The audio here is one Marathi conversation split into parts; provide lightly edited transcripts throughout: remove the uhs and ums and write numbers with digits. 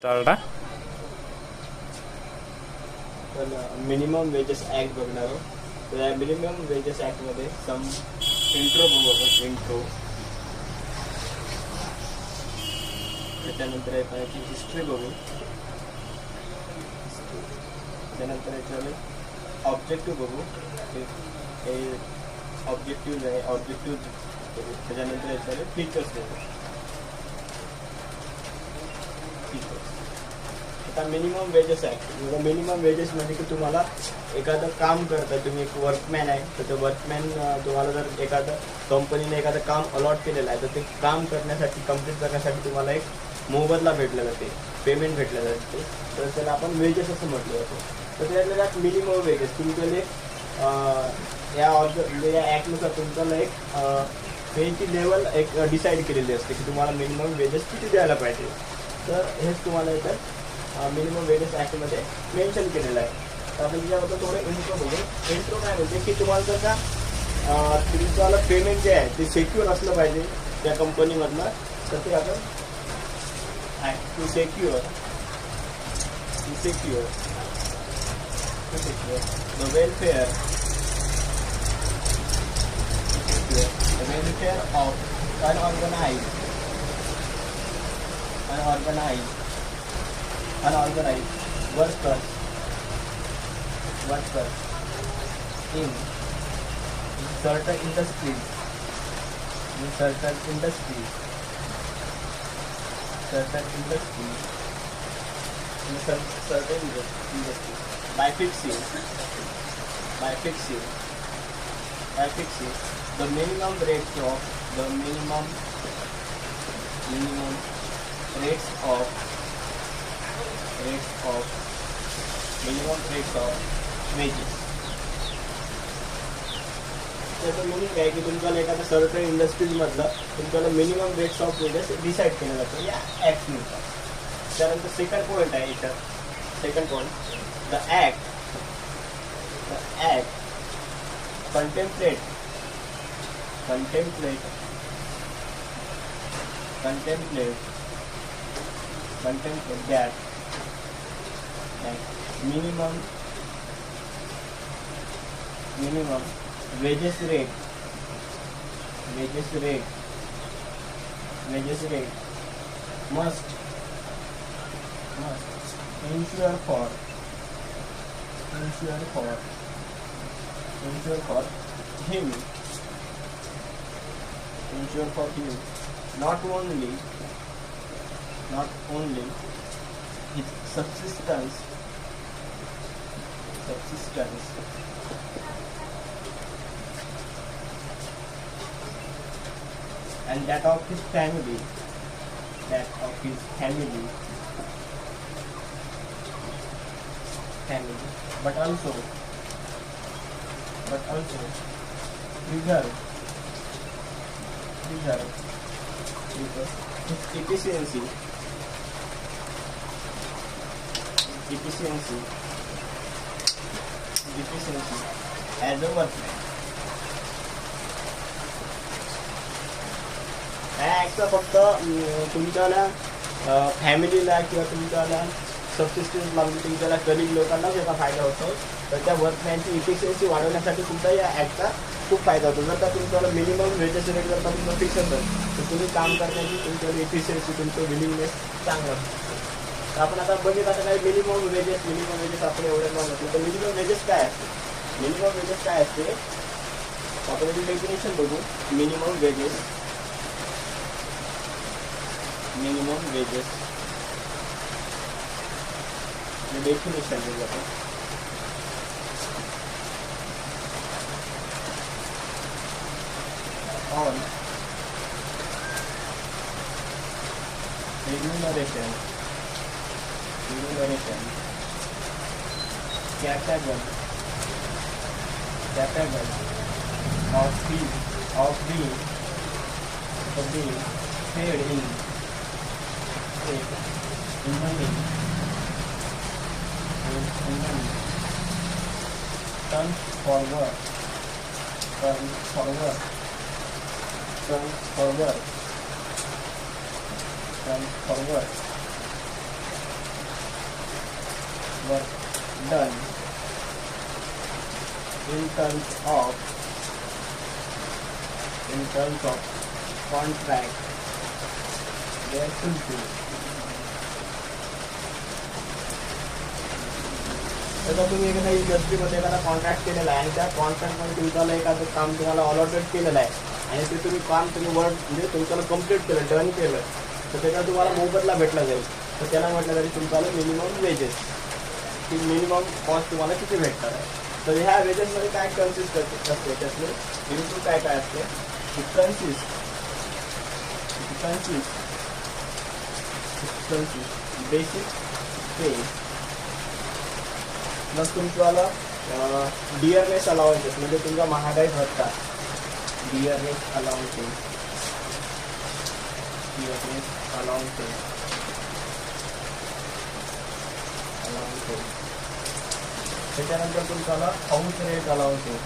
स्टार्ट आहे. पण मिनिमम वेजेस ॲक्ट बघणार आहोत. तर या मिनिमम वेजेस ॲक्टमध्ये सम इंट्रो बघू आपण. इंट्रो, त्याच्यानंतर याची हिस्ट्री बघू. त्यानंतर याच्यामध्ये ऑब्जेक्टिव्ह बघू. हे ऑब्जेक्टिव्ह आहे, ऑब्जेक्टिव्ह बघू. त्याच्यानंतर याच्यामध्ये फीचर्स बघू. आता मिनिमम वेजेस आहे. मिनिमम वेजेस म्हणजे की तुम्हाला एखादं काम करता, तुम्ही एक वर्कमॅन आहे, तर ते वर्कमॅन तुम्हाला जर एखादं कंपनीने एखादं काम अलॉट केलेलं आहे, तर ते काम करण्यासाठी, कम्प्लीट करण्यासाठी तुम्हाला एक मोबदला भेटला जाते, पेमेंट भेटल्या जाते. तर त्याला आपण वेजेस असं म्हटलं जातं. तर त्यातल्या मिनिमम वेजेस तुमच्याकडे या ॲक्टनुसार तुमच्याला एक पेची लेवल एक डिसाईड केलेली असते की तुम्हाला मिनिमम वेजेस किती द्यायला पाहिजे. तर हेच तुम्हाला इथं मिनिमम वेजेस ॲक्टमध्ये मेन्शन केलेलं आहे. तर आपण त्याच्याबद्दल थोडं इंट्रो बघू. इंट्रो काय म्हणते की तुम्हाला जर का तुमचं पेमेंट जे आहे ते सिक्युअर असलं पाहिजे त्या कंपनीमधलं. तर ते आपण to secure the welfare of unorganized workers in certain industries, by fixing the minimum rates of wages. त्याचं मिनिंग आहे की तुमच्याला एखाद्या सर्टन इंडस्ट्रीजमधलं तुमच्याला minimum rates of wages decide केलं जातं या ॲक्टनुसार. त्यानंतर सेकंड पॉईंट आहे याच्यात. Second point, the act contemplate that minimum wages rate must ensure for him not only his subsistence and that of his family, but also preserve his efficiency as a workman. ॲक्टचा फक्त तुमच्याला फॅमिलीला किंवा तुमच्याला सबसिस्टन्स म्हणजे तुमच्याला गरीब लोकांनाच याचा फायदा होतो. तर त्या वर्कमॅनची इफिशियन्सी वाढवण्यासाठी सुद्धा या ॲक्टचा खूप फायदा होतो. जर का तुमच्याला मिनिमम वेजेस रेट जर का तुमचं फिक्स असेल तर तुम्ही काम करण्याची तुमच्याला इफिशियन्सी, तुमचं विलिंगनेस चांगलं असतं. तर आपण आता बघितलं आता काही मिनिमम वेजेस आपण एवढ्या म्हणतो. तर मिनिमम वेजेस काय असते? आपण याची डेफिनेशन बघू. मिनिमम वेजेस डेफिनेशन बघू आपण. on remuneration capable of being paid in money turns forward work done in terms of contract they fulfill. जर तुम्ही एखाद्या इंडस्ट्रीमध्ये एखादा कॉन्ट्रॅक्ट केलेला आहे आणि त्या कॉन्ट्रॅक्टमध्ये तुमच्याला एखादं काम तुम्हाला अलॉटेड केलेलं आहे आणि ते तुम्ही काम वर्क म्हणजे तुमच्याला कम्प्लीट केलं, डन केलं, तर त्याचा तुम्हाला मोबदला भेटला जाईल. तर त्याला म्हटलं तरी तुमच्याला मिनिमम वेजेस, की मिनिमम कॉस्ट तुम्हाला किती भेटणार आहे. तर ह्या वेजेसमध्ये काय कन्सिस्ट असते, त्यातले इनपुट काय काय असते, बेसिक पे प्लस तुमच्याला डिअरनेस अलाउन्सेस म्हणजे तुमचा महागाई भत्ता, डिअरनेस अलाउन्सेस, त्याच्यानंतर तुमच्याला हाऊस रेंट अलाउन्सेस,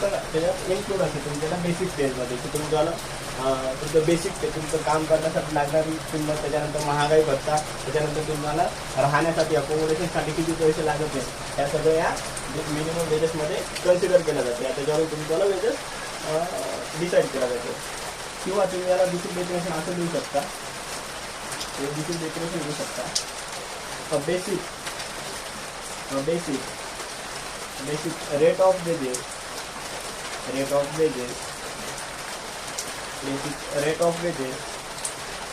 त्याच्यात इन्क्लूड असते तुमच्याला बेसिक पेजमध्ये, की तुमच्याला तुमचं बेसिक पे, तुमचं काम करण्यासाठी लागणारी किंमत, त्याच्यानंतर महागाई भत्ता, त्याच्यानंतर तुम्हाला राहण्यासाठी अकोमोडेशनसाठी किती पैसे लागत नाही, त्या सगळं या मिनिमम वेजेसमध्ये कन्सिडर केलं जाते. त्याच्यावरून तुमच्याला वेजेस डिसाईड केला जातो. किंवा तुम्ही याला दुसरी डेफिनेशन असं देऊ शकता, देऊ शकता basic rate of wedges,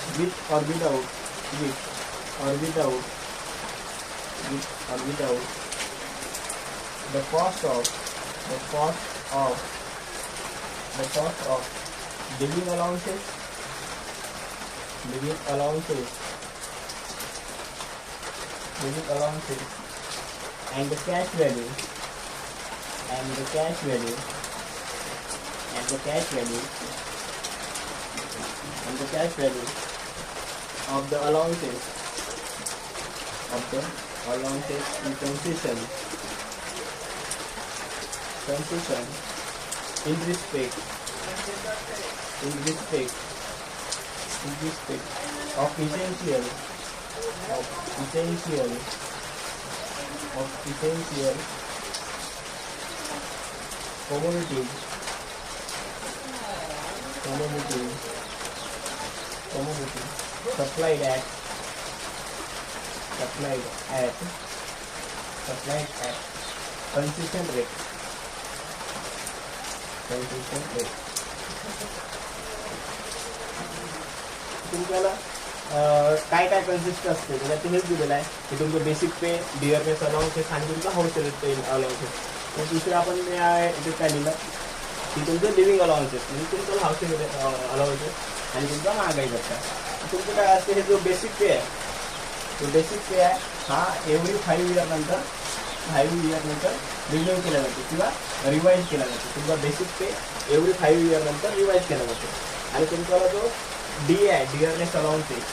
with or without the cost of living allowances and the cash value of the allowances in concession in respect of essential commodities supplied at consistent rate. तुमच्याला काय काय कन्सिस्ट असते त्याच्यात हेच दिलेलं आहे की तुमचं बेसिक पे, डिअरनेस अलाउन्सेस आणि तुमचं हाऊस रेंट अलाउन्सेस. तर दुसरं आपण इथे काय लिहिलं की तुमचं लिव्हिंग अलाउन्सेस म्हणजे तुमचं हाऊसिंग अलाउन्सेस आणि तुमचा महागाई भत्ता. तुमचं काय असते, हे जो बेसिक पे आहे, तो बेसिक पे आहे हा एव्हरी 5 इयर नंतर रिन्यू केला जातो किंवा रिवाईज केला जातो. तुमचा बेसिक पे एव्हरी 5 इयर नंतर रिवाईज केला जातो. आणि तुमचा जो डी आहे, डिअरनेस अलाउन्सेस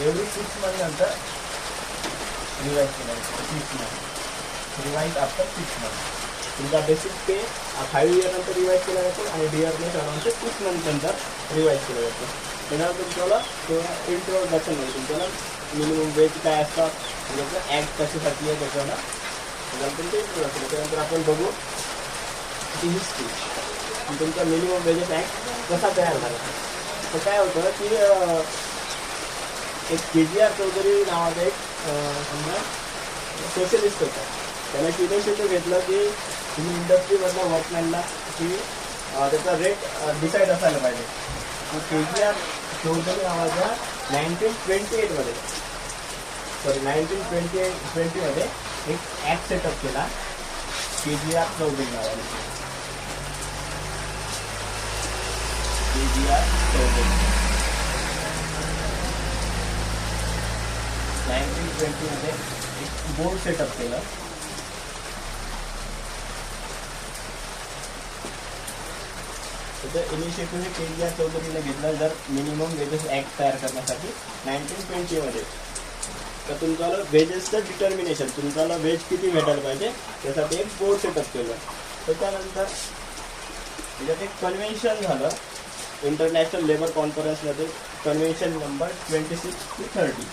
एव्हरी 6 मंथ नंतर रिवाईज केला जातो. 6 मंथ रिवाईज आफ्टर 6 मंथ. तुमचा बेसिक पे 5 इयर नंतर रिवाईज केला जातो आणि डिअरनेस अलाउन्सेस 6 मंथ नंतर रिवाईज केला जातो. त्यानंतर तुमच्याला इंट्रोडक्शन म्हणजे तुमच्याला मिनिमम वेज काय असतात, म्हणजे ॲक्ट कशासाठी आहे त्याच्यानंतर ते इंट्रोडक्शन. त्याच्यानंतर आपण बघू की हिस्ट्री, तुमचा मिनिमम वेजेस ॲक्ट कसा तयार झाला. तर काय होतं की एक KGR चौधरी नावाचा एक समजा सोशलिस्ट होता. त्याला इनिशिएटिव्ह घेतलं की तुम्ही इंडस्ट्रीमधल्या वर्कमॅनला की त्याचा रेट डिसाईड असायला पाहिजे. KGR चौधरी नावाच्या 1920 मध्ये एक ॲक्ट सेटअप केला KGR चौधरी नावाने. KGR चौधरी 1920 मध्ये एक बोर्ड सेटअप केलं. त्याचं इनिशिएटिव्ह KGR चौधरीने घेतलं जर मिनिमम वेजेस ॲक्ट तयार करण्यासाठी 1920 मध्ये. तर तुमच्याला वेजेसचं डिटर्मिनेशन, तुमच्याला वेज किती भेटायला पाहिजे त्यासाठी एक बोर्ड सेटअप केलं. त्याच्यानंतर त्याच्यात एक कन्व्हेन्शन झालं इंटरनॅशनल लेबर कॉन्फरन्समध्ये, कन्व्हेन्शन नंबर 26-30.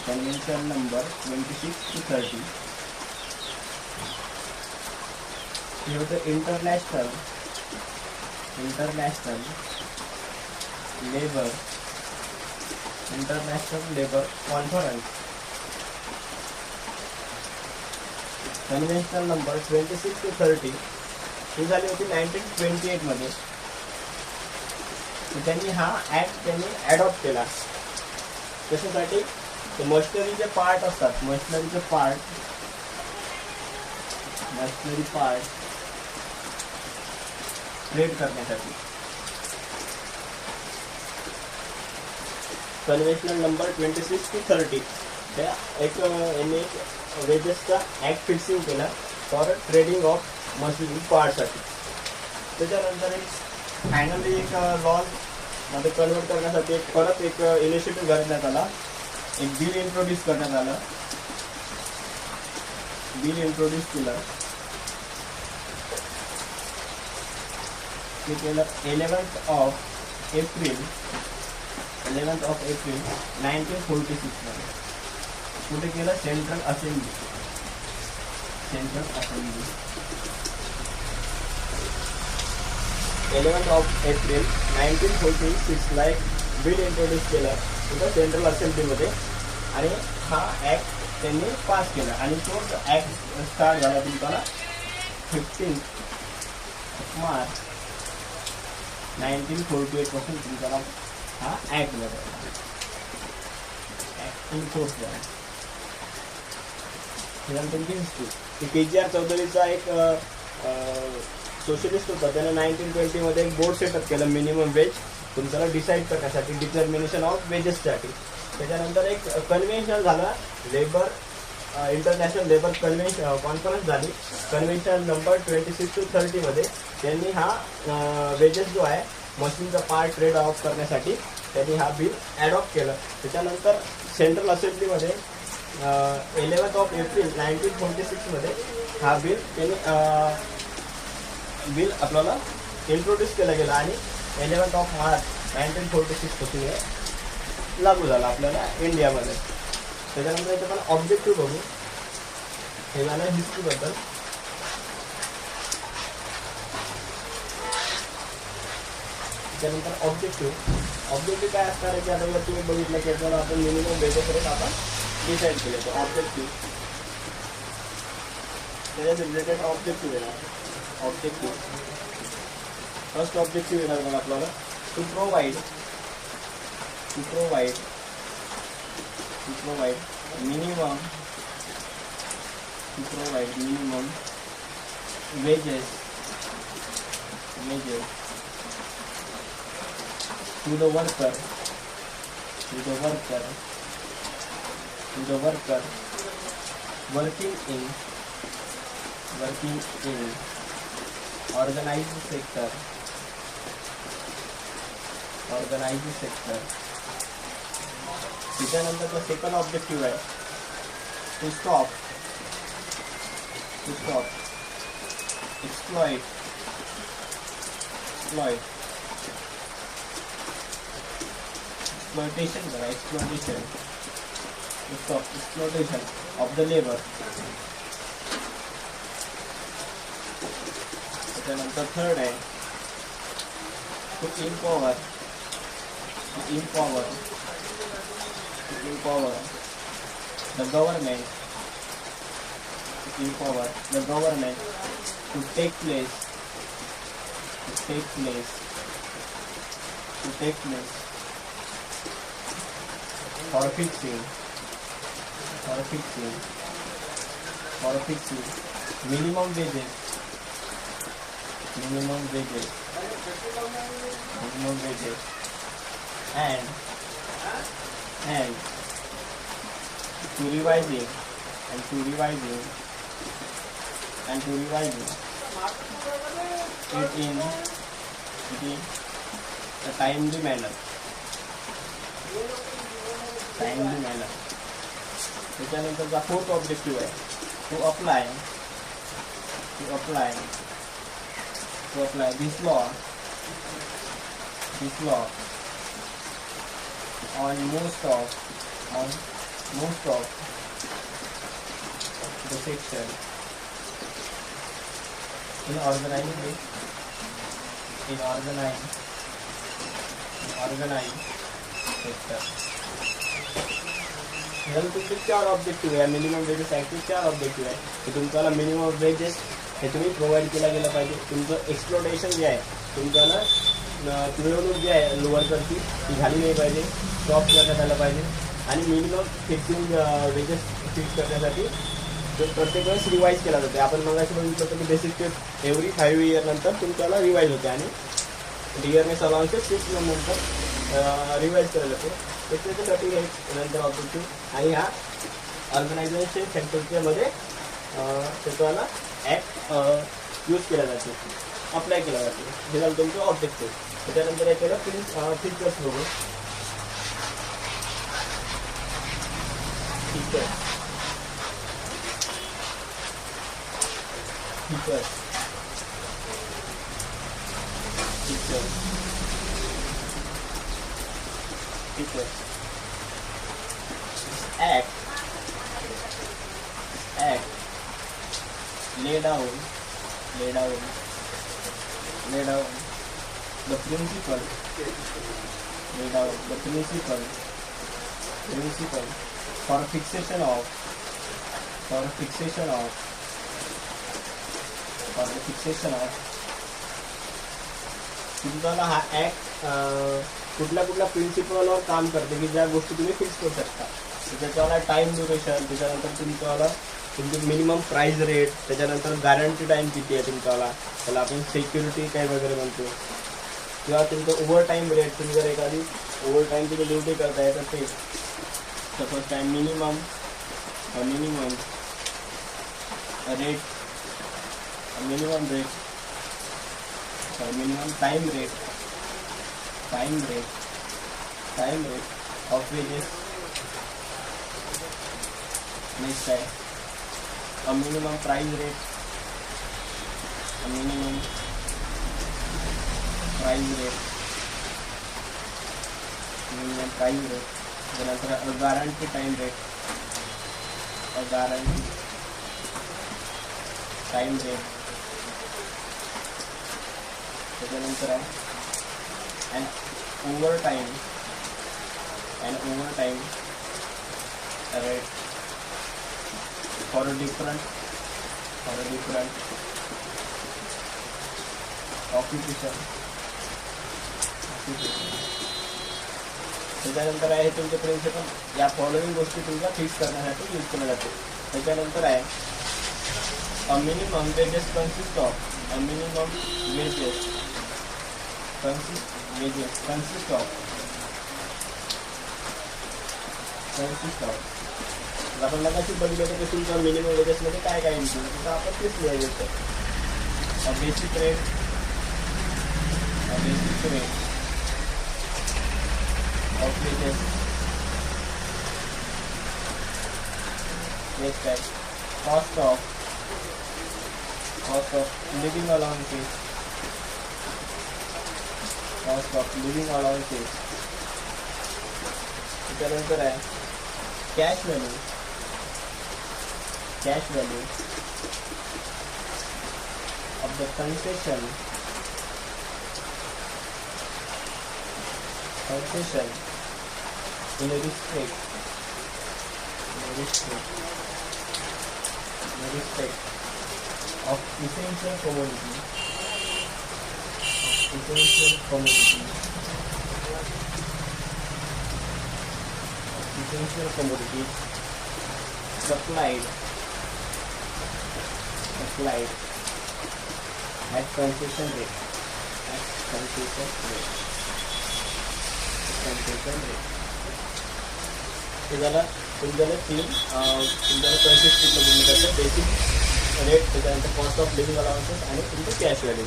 कन्व्हेन्शन नंबर 26-30 हे होतं international labour conference. Conventional number 26-30 ही झाली होती 1928 मध्ये. त्यांनी हा ऍक्ट त्यांनी ॲडॉप्ट केला. कशासाठी? मशिनरीचे पार्ट असतात, मशिनरी पार्ट ट्रेड करण्यासाठी. कन्व्हेन्शनल नंबर 26-30 त्या एक यांनी वेजेसचा ऍक्ट फिक्सिंग केला फॉर ट्रेडिंग ऑफ मशिनरी पार्टसाठी. त्याच्यानंतर एक फायनली एक लॉ मध्ये कन्वर्ट करण्यासाठी एक परत एक इनिशिएटिव्ह करण्यात आला. एक बिल इंट्रोड्यूस करण्यात आलं. बिल इंट्रोड्यूस केलं. ते केलं 11th ऑफ एप्रिल 1946 मध्ये. कुठे केलं? Central assembly. 11th of April 1946 ला एक बिल इंट्रोड्यूस केलं तिथं सेंट्रल असेंब्लीमध्ये आणि हा ऍक्ट त्यांनी पास केला. आणि तो ऍक्ट स्टार्ट झाला तुमचा 15 मार्च 1948 पासून तुमचा हा ऍक्ट झाला. ऍक्ट इन फोर्स झाला. त्यानंतर हिस्ट्री KGR चौधरीचा एक सोशलिस्ट होता. त्याने 1920 मध्ये एक बोर्ड सेटअप केलं मिनिमम वेज तुमच्याला डिसाईड करण्यासाठी, डिटर्मिनेशन ऑफ वेजेससाठी. त्याच्यानंतर एक कन्व्हेन्शन झाला लेबर इंटरनॅशनल लेबर कॉन्फरन्स झाली. कन्व्हेन्शन नंबर 26-30 मध्ये त्यांनी हा वेजेस जो आहे मशीनचा पार्ट ट्रेड ऑफ करण्यासाठी त्यांनी हा बिल ॲडॉप्ट केलं. त्याच्यानंतर सेंट्रल असेंब्लीमध्ये 11th ऑफ एप्रिल 1946 मध्ये हा बिल आपल्याला इंट्रोड्यूस केला गेला आणि 11th ऑफ मार्च 1946 पासून हे लागू झाला आपल्याला इंडियामध्ये. त्याच्यानंतर याचं पण ऑब्जेक्टिव्ह बघू. हे झालं हिस्ट्रीबद्दल. त्याच्यानंतर ऑब्जेक्टिव्ह काय असणार आहे की आता जर तुम्ही बघितलं की याच्यावर आपण मिनिमम वेजेस आपण डिसाईड केले. तर ऑब्जेक्टिव्ह त्याच्यात रिलेटेड ऑब्जेक्टिव्ह येणार. फर्स्ट ऑब्जेक्टिव्ह येणार मग आपल्याला to provide minimum wages to the worker working in organized sector. त्याच्यानंतर सेकंड ऑब्जेक्टिव्ह आहे to stop exploitation of the labor. त्याच्यानंतर थर्ड आहे to empower the government to take place for fixing minimum wages and to revising it in a timely manner. त्याच्यानंतरचा फोर्थ ऑब्जेक्टिव्ह आहे to apply to apply this law on most of the section in organized sector. जर तुमचे 4 ऑब्जेक्टिव्ह आहे मिनिमम वेजेस ॲक्टचे 4 ऑब्जेक्टिव्ह आहे की तुमच्याला मिनिमम वेजेस हे तुम्ही प्रोव्हाइड केला गेला पाहिजे. तुमचं एक्सप्लोटेशन जे आहे तुमच्याला पिळवणूक जी आहे वर्करची ती झाली नाही पाहिजे, स्टॉप करण्यात आलं पाहिजे. आणि मिनिमम फिक्सिंग वेजेस फिक्स करण्यासाठी प्रत्येक वेळेस रिवाईज केला जाते. आपण मगाशी बघितलं होतं की बेसिक पे एव्हरी 5 इयर नंतर तुमच्याला रिवाईज होते आणि डिअरनेस अलाउन्सेस 6 मंथ नंतर रिवाईज केलं जाते. त्याच्यासाठी हे नंतर ऑब्जेक्टिव्ह आणि ह्या ऑर्गनायझेशन सेक्टरच्या मध्ये त्याच्याला ॲक्ट यूज केला जाते, अप्लाय केला जाते. हे झालं तुमचं ऑब्जेक्टिव्ह. त्याच्यानंतर याच्याला फीचर्स बघू. Features. Act lay down the principle for fixation of तुम्हाला हा ॲक्ट कुठल्या प्रिन्सिपलवर काम करते की ज्या गोष्टी तुम्ही फिक्स करू शकता. त्याच्यावाला टाईम ड्युरेशन, त्याच्यानंतर तुमच्यावाला तुमची मिनिमम प्राईस रेट, त्याच्यानंतर गॅरंटी टाईम किती आहे तुमच्यावाला, त्याला आपण सिक्युरिटी काय वगैरे म्हणतो. किंवा तुमचं ओव्हर टाईम रेट, तुम्ही जर एखादी ओव्हर टाईम तुम्ही ड्युटी करताय तर ते suppose time minimum time rate of wages. Next है a minimum price rate, त्यानंतर a guarantee time rate, त्याच्यानंतर आहे and overtime rate for a different occupation. त्याच्यानंतर आहे तुमचे प्रिन्सिपल. या फॉलोइंग गोष्टी तुमच्या फिक्स करण्यासाठी यूज केल्या जाते. त्याच्यानंतर आहे a minimum wages consist of आपण मगाशी बघितलं होतं की तुमच्या मिनिमम वेजेसमध्ये काय काय येईल तर आपण तेच लिहायचं. Basic rate of wedges. Next आहे कॉस्ट ऑफ लिव्हिंग अलाउन्सेस. त्याच्यानंतर आहे cash value of the concession in respect of essential commodities supplied at concession rate. हे झालं तुमच्याला तुमच्याला पैसे कुठलं बोललं जातं. बेसिक रेट, त्याच्यानंतर कॉस्ट ऑफ लिव्हिंग अलाउन्सेस आणि तुमचं कॅश व्हॅल्यू.